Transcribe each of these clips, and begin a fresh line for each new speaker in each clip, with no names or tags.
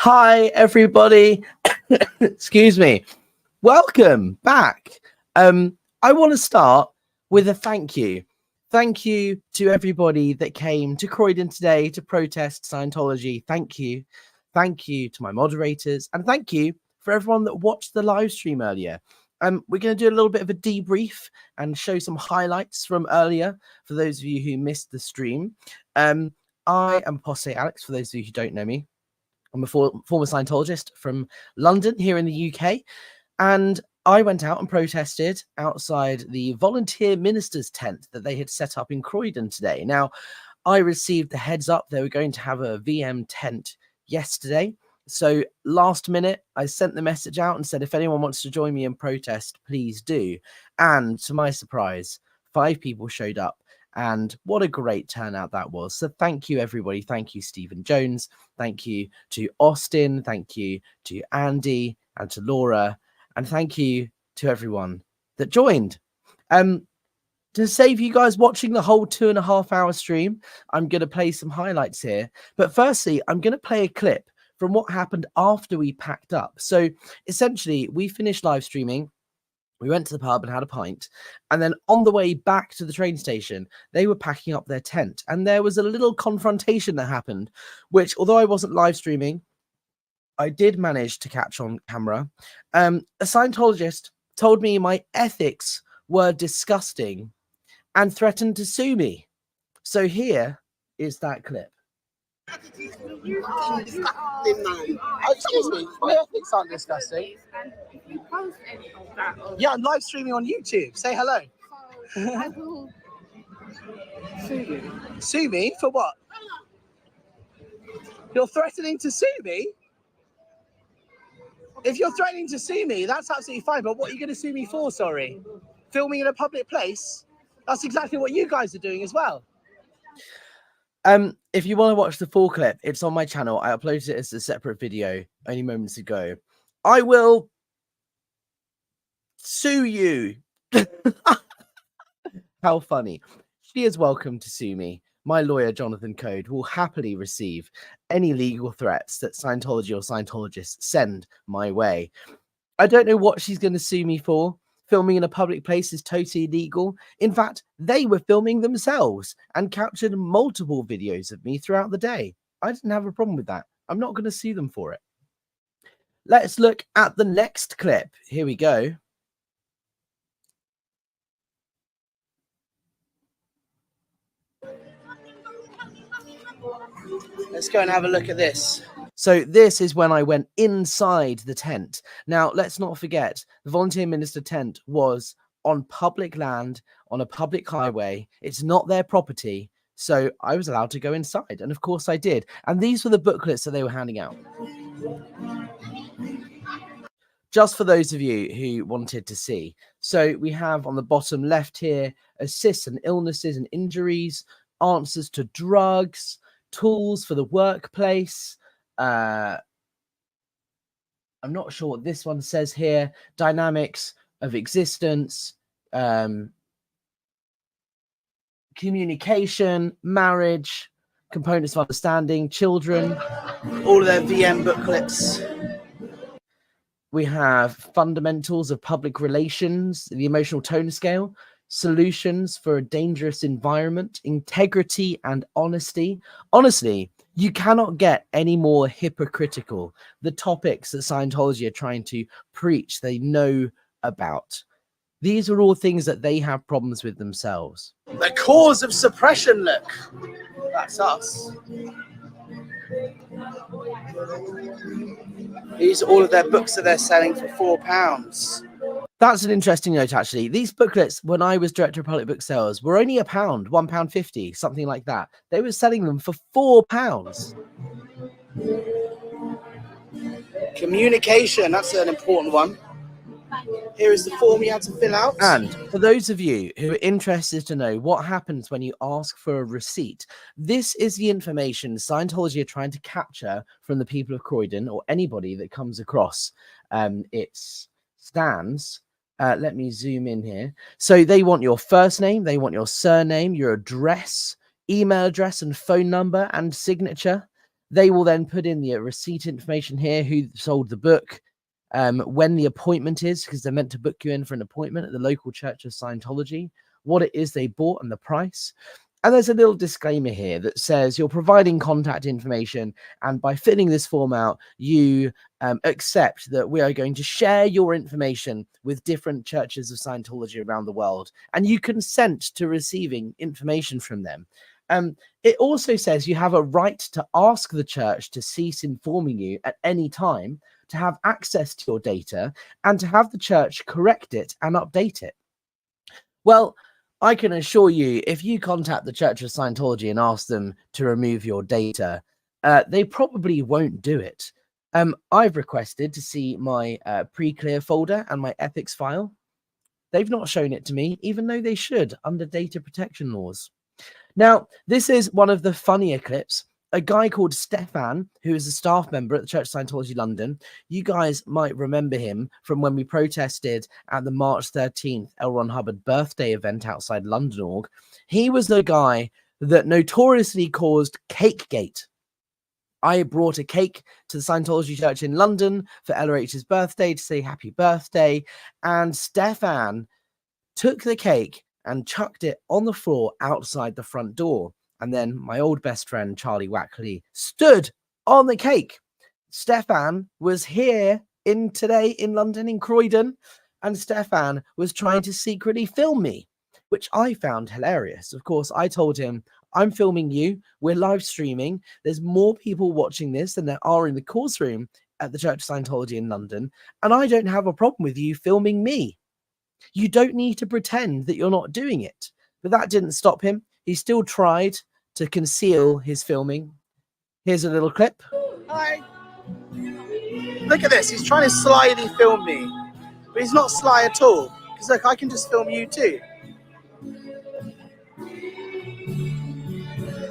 Hi, everybody. Excuse me. Welcome back. I want to start with a thank you. Thank you to everybody that came to Croydon today to protest Scientology. Thank you. Thank you to my moderators. And thank you for everyone that watched the live stream earlier. We're going to do a little bit of a debrief and show some highlights from earlier for those of you who missed the stream. I am Posse Alex, for those of you who don't know me. I'm a former Scientologist from London here in the UK. And I went out and protested outside the volunteer minister's tent that they had set up in Croydon today. Now, I received the heads up they were going to have a VM tent yesterday. So last minute, I sent the message out and said, if anyone wants to join me in protest, please do. And to my surprise, 5 people showed up. And what a great turnout that was. So thank you, everybody. Thank you, Stephen Jones. Thank you to Austin. Thank you to Andy and to Laura. And thank you to everyone that joined. To save you guys watching the whole 2.5-hour stream, I'm going to play some highlights here. But firstly, I'm going to play a clip from what happened after we packed up. So essentially, we finished live streaming. We went to the pub and had a pint. And then on the way back to the train station, they were packing up their tent. And there was a little confrontation that happened, which, although I wasn't live streaming, I did manage to catch on camera. A Scientologist told me my ethics were disgusting and threatened to sue me. So here is that clip.
You are disgusting, man. Oh, excuse me, my ethics aren't disgusting.
And if you post any of that,
Yeah, I'm live streaming on YouTube. Say hello.
I will sue you.
Sue me for what? You're threatening to sue me? If you're threatening to sue me, that's absolutely fine. But what are you going to sue me for? Sorry, filming in a public place? That's exactly what you guys are doing as well.
If you want to watch the full clip, it's on my channel. I uploaded it as a separate video only moments ago. I will sue you. How funny. She is welcome to sue me. My lawyer, Jonathan Code, will happily receive any legal threats that Scientology or Scientologists send my way. I don't know what she's going to sue me for. Filming in a public place is totally illegal. In fact, they were filming themselves and captured multiple videos of me throughout the day. I didn't have a problem with that. I'm not going to sue them for it. Let's look at the next clip. Here we go.
Let's go and have a look at this.
So this is when I went inside the tent. Now, let's not forget, the volunteer minister tent was on public land, on a public highway. It's not their property. So I was allowed to go inside. And of course I did. And these were the booklets that they were handing out. Just for those of you who wanted to see. So we have on the bottom left here, assists and illnesses and injuries, answers to drugs, tools for the workplace. I'm not sure what this one says here. Dynamics of existence, communication, marriage, components of understanding, children,
All of their VM booklets.
We have fundamentals of public relations, the emotional tone scale, solutions for a dangerous environment, integrity and honesty. Honestly, you cannot get any more hypocritical. The topics that Scientology are trying to preach, they know about. These are all things that they have problems with themselves.
The cause of suppression, look. That's us. These are all of their books that they're selling for £4.
That's an interesting note, actually. These booklets, when I was director of public book sales, were only £1, £1.50, something like that. They were selling them for £4.
Communication, that's an important one. Here is the form you had to fill out.
And for those of you who are interested to know what happens when you ask for a receipt, this is the information Scientology are trying to capture from the people of Croydon or anybody that comes across its stands. Let me zoom in here. So they want your first name, they want your surname, your address, email address and phone number and signature. They will then put in the receipt information here, who sold the book, when the appointment is, because they're meant to book you in for an appointment at the local Church of Scientology, what it is they bought and the price. And there's a little disclaimer here that says you're providing contact information, and by filling this form out, you accept that we are going to share your information with different churches of Scientology around the world, and you consent to receiving information from them. It also says you have a right to ask the church to cease informing you at any time, to have access to your data, and to have the church correct it and update it. Well, I can assure you, if you contact the Church of Scientology and ask them to remove your data, they probably won't do it. I've requested to see my pre-clear folder and my ethics file. They've not shown it to me, even though they should under data protection laws. Now, this is one of the funnier clips. A guy called Stefan, who is a staff member at the Church of Scientology London. You guys might remember him from when we protested at the March 13th L. Ron Hubbard birthday event outside London Org. He was the guy that notoriously caused Cakegate. I brought a cake to the Scientology Church in London for LRH's birthday to say happy birthday, and Stefan took the cake and chucked it on the floor outside the front door. And then my old best friend, Charlie Wackley, stood on the cake. Stefan was here today in London, in Croydon, and Stefan was trying to secretly film me, which I found hilarious. Of course, I told him, I'm filming you. We're live streaming. There's more people watching this than there are in the course room at the Church of Scientology in London. And I don't have a problem with you filming me. You don't need to pretend that you're not doing it. But that didn't stop him. He still tried to conceal his filming. Here's a little clip.
Hi. Look at this. He's trying to slyly film me. But he's not sly at all. Because look, I can just film you too.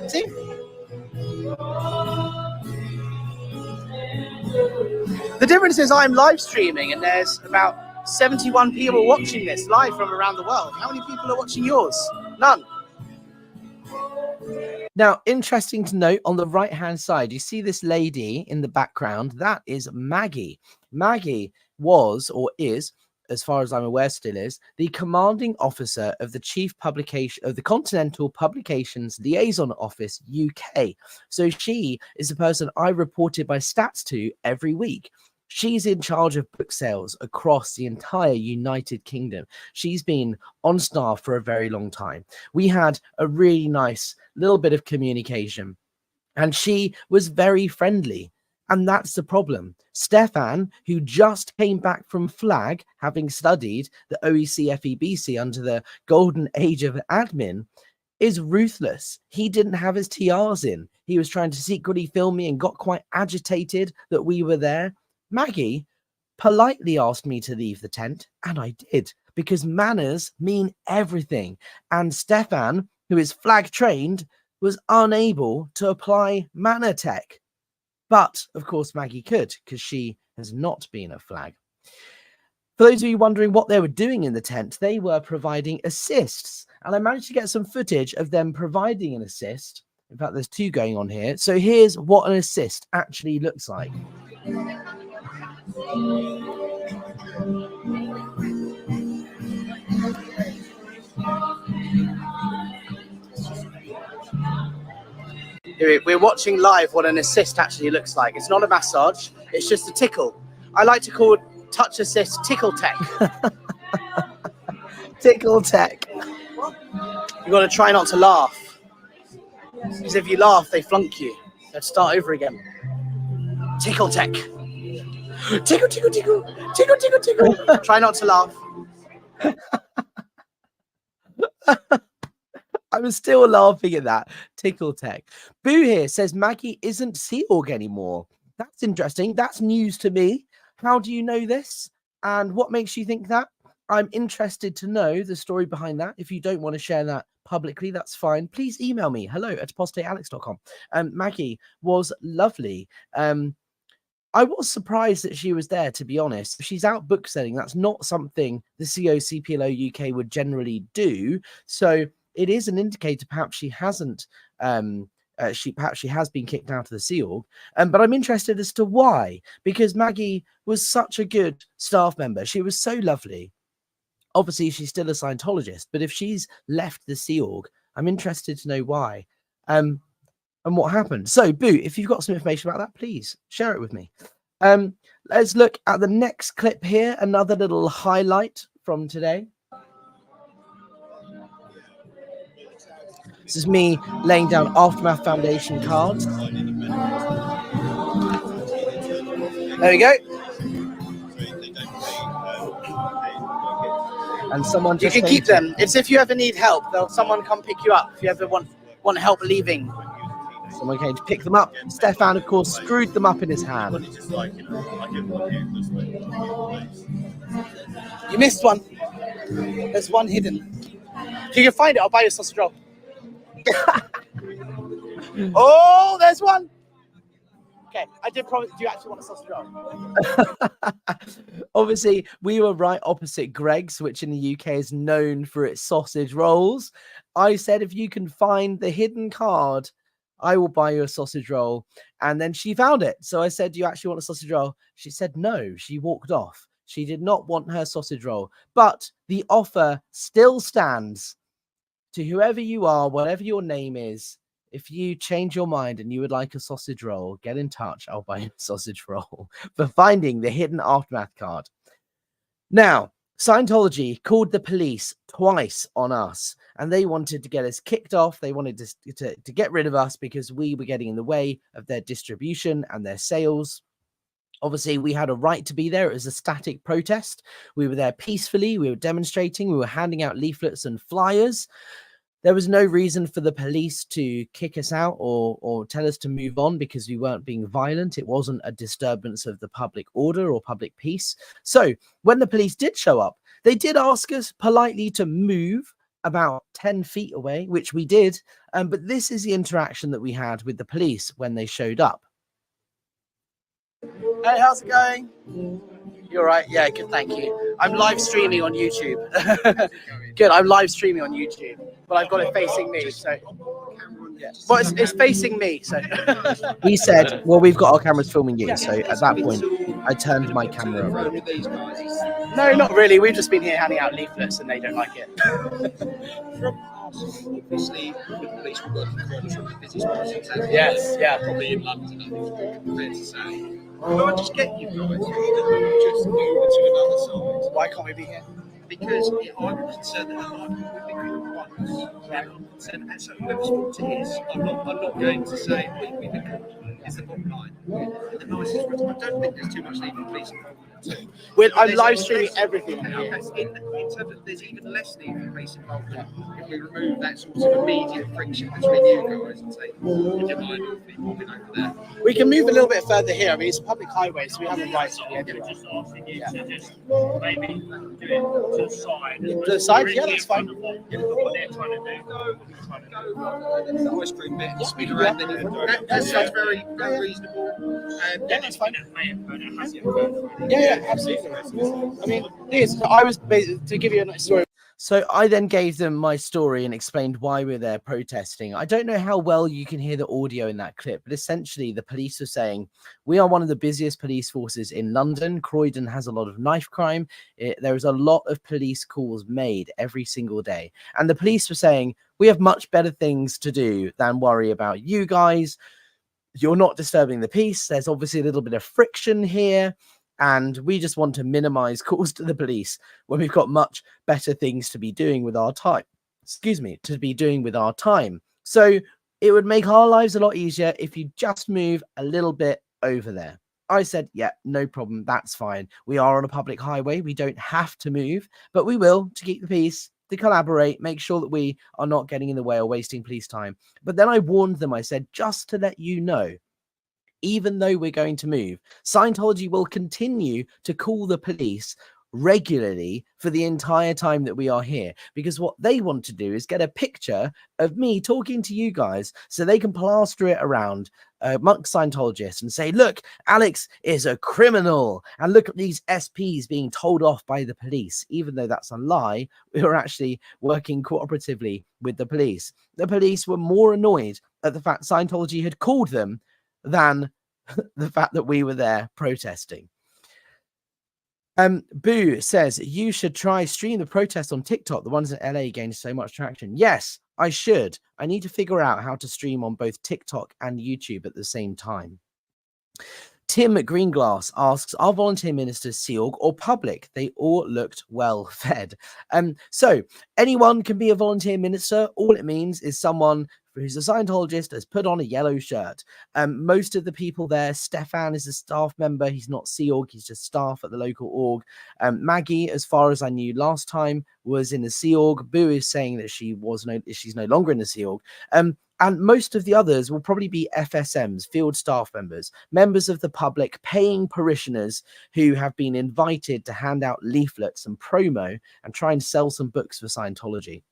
See? The difference is I'm live streaming and there's about 71 people watching this live from around the world. How many people are watching yours? None.
Now, interesting to note, on the right-hand side, you see this lady in the background. That is Maggie. Maggie was, or is, as far as I'm aware still is, the commanding officer of the chief publication of the Continental Publications Liaison Office UK. So she is the person I reported my stats to every week. She's in charge of book sales across the entire United Kingdom. She's been on staff for a very long time. We had a really nice little bit of communication, and she was very friendly. And that's the problem. Stefan, who just came back from FLAG, having studied the OEC FEBC under the golden age of admin, is ruthless. He didn't have his TRs in. He was trying to secretly film me and got quite agitated that we were there. Maggie politely asked me to leave the tent, and I did, because manners mean everything. And Stefan, who is FLAG trained, was unable to apply manner tech. But, of course, Maggie could, because she has not been a FLAG. For those of you wondering what they were doing in the tent, they were providing assists. And I managed to get some footage of them providing an assist. In fact, there's two going on here. So here's what an assist actually looks like.
We're watching live what an assist actually looks like. It's not a massage, it's just a tickle. I like to call touch assist tickle tech.
Tickle tech.
You've got to try not to laugh. Because if you laugh, they flunk you. Let's start over again. Tickle tech. Tickle, tickle, tickle. Tickle, tickle, tickle. Try not to laugh.
I was still laughing at that. Tickle tech. Boo here says Maggie isn't Sea Org anymore. That's interesting. That's news to me. How do you know this? And what makes you think that? I'm interested to know the story behind that. If you don't want to share that publicly, that's fine. Please email me, hello@apostatealex.com. Maggie was lovely. I was surprised that she was there, to be honest. She's out book selling. That's not something the COCPLO UK would generally do. So it is an indicator perhaps she hasn't perhaps she has been kicked out of the Sea Org. But I'm interested as to why, because Maggie was such a good staff member. She was so lovely. Obviously, she's still a Scientologist, but if she's left the Sea Org, I'm interested to know why and what happened. So, Boo, if you've got some information about that, please share it with me. Let's look at the next clip here, another little highlight from today. This is me laying down Aftermath Foundation cards. There we go. And someone
You
just
can keep them. It's if you ever need help, someone come pick you up if you ever want help leaving.
Someone came to pick them up. Stefan, of course, screwed them up in his hand.
You missed one. There's one hidden. If you can find it, I'll buy you a sausage roll. Oh, there's one. Okay, I did promise. Do you actually want a sausage roll?
Obviously, we were right opposite Greg's, which in the UK is known for its sausage rolls. I said, if you can find the hidden card, I will buy you a sausage roll. And then she found it. So I said, do you actually want a sausage roll? She said no. She walked off. She did not want her sausage roll. But the offer still stands to whoever you are, whatever your name is. If you change your mind and you would like a sausage roll, get in touch. I'll buy you a sausage roll for finding the hidden Aftermath card. Now, Scientology called the police twice on us, and they wanted to get us kicked off. They wanted to get rid of us because we were getting in the way of their distribution and their sales. Obviously, we had a right to be there. It was a static protest. We were there peacefully. We were demonstrating. We were handing out leaflets and flyers. There was no reason for the police to kick us out or tell us to move on because we weren't being violent. It wasn't a disturbance of the public order or public peace. So when the police did show up, they did ask us politely to move about 10 feet away, which we did. But this is the interaction that we had with the police when they showed up.
Hey, how's it going? You're right. Yeah, good. Thank you. I'm live streaming on YouTube. Good. I'm live streaming on YouTube, but I've got it facing me. So, yeah. Well, it's facing me. So
He said, "Well, we've got our cameras filming you." So at that point, I turned my camera around.
no, not really. We've just been here handing out leaflets, and they don't like it.
Obviously, the police were working for some of the busiest persons.
Yes, yeah.
Probably in London, I think it's fair to say. Can I just get you guys just over to another side?
Why can't we be here?
Because I'm concerned that the market will be good once. And I'm concerned, and so whoever's fault it is, I'm not going to say we've been called. It's the bottom line. The nicest words. I don't think there's too much need for police involvement.
I'm live streaming everything on here.
In terms of, there's even less need for police involvement if we remove that sort of immediate friction between you guys and say, would you mind moving over there?
We can move a little bit further here. I mean, it's a public highway, so we have a right to be everywhere.
Just asking you to just maybe do it to the side.
To the side? Yeah, that's fine.
What they're trying to do.
The ice cream bit, spin around. That sounds very reasonable.
Yeah, that's fine.
Yeah,
Yeah, absolutely. I mean, I was to give you a nice story.
So I then gave them my story and explained why we're there protesting. I don't know how well you can hear the audio in that clip, but essentially the police were saying, we are one of the busiest police forces in London. Croydon has a lot of knife crime. There is a lot of police calls made every single day. And the police were saying, we have much better things to do than worry about you guys. You're not disturbing the peace. There's obviously a little bit of friction here. And we just want to minimize calls to the police when we've got much better things to be doing with our time. So it would make our lives a lot easier if you just move a little bit over there. I said, yeah, no problem. That's fine. We are on a public highway. We don't have to move, but we will to keep the peace, to collaborate, make sure that we are not getting in the way or wasting police time. But then I warned them. I said, just to let you know, even though we're going to move, Scientology will continue to call the police regularly for the entire time that we are here, because what they want to do is get a picture of me talking to you guys so they can plaster it around amongst Scientologists and say, look, Alex is a criminal, and look at these SPs being told off by the police. Even though that's a lie, we were actually working cooperatively with the police. The police were more annoyed at the fact Scientology had called them than the fact that we were there protesting. Boo says, you should try stream the protest on TikTok. The ones in LA gained so much traction. Yes, I should. I need to figure out how to stream on both TikTok and YouTube at the same time. Tim Greenglass asks, are volunteer ministers SEALG or public? They all looked well fed. So anyone can be a volunteer minister. All it means is someone who's a Scientologist has put on a yellow shirt. Most of the people there, Stefan is a staff member. He's not SEALG, he's just staff at the local org. Maggie, as far as I knew last time, was in the SEALG. Boo is saying that she's no longer in the SEALG. And most of the others will probably be FSMs, field staff members, members of the public, paying parishioners who have been invited to hand out leaflets and promo and try and sell some books for Scientology.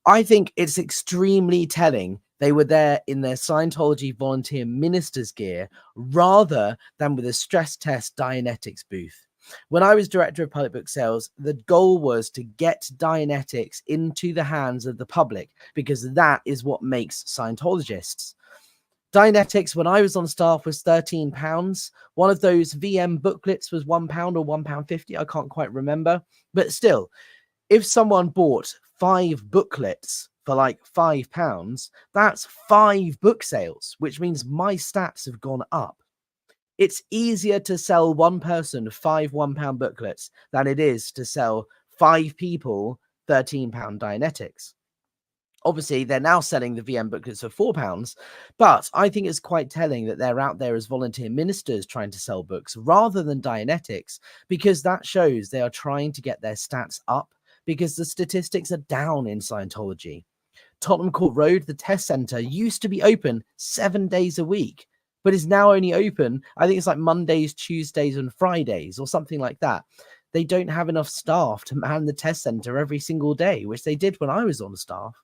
I think it's extremely telling they were there in their Scientology volunteer ministers gear rather than with a stress test Dianetics booth. When I was director of public book sales, the goal was to get Dianetics into the hands of the public because that is what makes Scientologists. Dianetics, when I was on staff, was £13. One of those VM booklets was £1 or £1.50. I can't quite remember. But still, if someone bought 5 booklets for like £5, that's 5 book sales, which means my stats have gone up. It's easier to sell one person 5 £1 booklets than it is to sell 5 people £13 Dianetics. Obviously, they're now selling the VM booklets for £4, but I think it's quite telling that they're out there as volunteer ministers trying to sell books rather than Dianetics, because that shows they are trying to get their stats up because the statistics are down in Scientology. Tottenham Court Road, the test centre, used to be open 7 days a week, but is now only open, I think it's like Mondays, Tuesdays, and Fridays or something like that. They don't have enough staff to man the test centre every single day, which they did when I was on staff.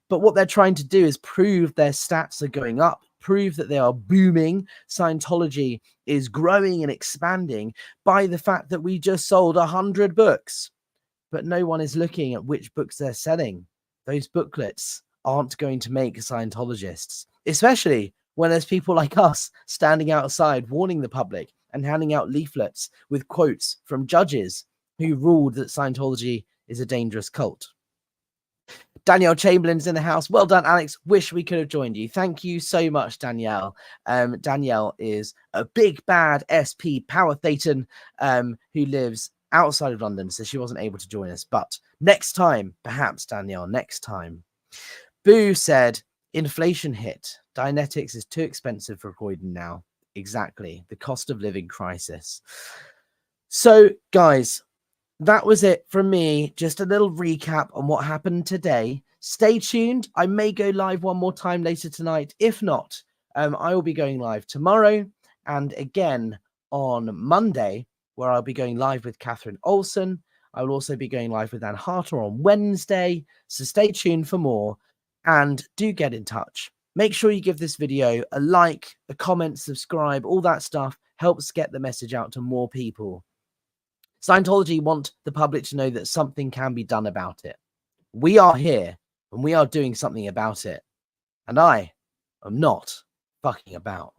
But what they're trying to do is prove their stats are going up, prove that they are booming. Scientology is growing and expanding by the fact that we just sold 100 books. But no one is looking at which books they're selling. Those booklets aren't going to make Scientologists, especially when there's people like us standing outside warning the public and handing out leaflets with quotes from judges who ruled that Scientology is a dangerous cult. Danielle Chamberlain's in the house. Well done, Alex. Wish we could have joined you. Thank you so much, Danielle. Danielle is a big bad SP power Thetan who lives outside of London, so she wasn't able to join us. But next time, perhaps, Danielle, next time. Boo said, inflation hit. Dianetics is too expensive for Croydon now. Exactly. The cost of living crisis. So, guys, that was it from me. Just a little recap on what happened today. Stay tuned. I may go live one more time later tonight. If not, I will be going live tomorrow and again on Monday, where I'll be going live with Catherine Olsen. I will also be going live with Anne Harter on Wednesday. So stay tuned for more and do get in touch. Make sure you give this video a like, a comment, subscribe, all that stuff helps get the message out to more people. Scientology want the public to know that something can be done about it. We are here and we are doing something about it. And I am not fucking about.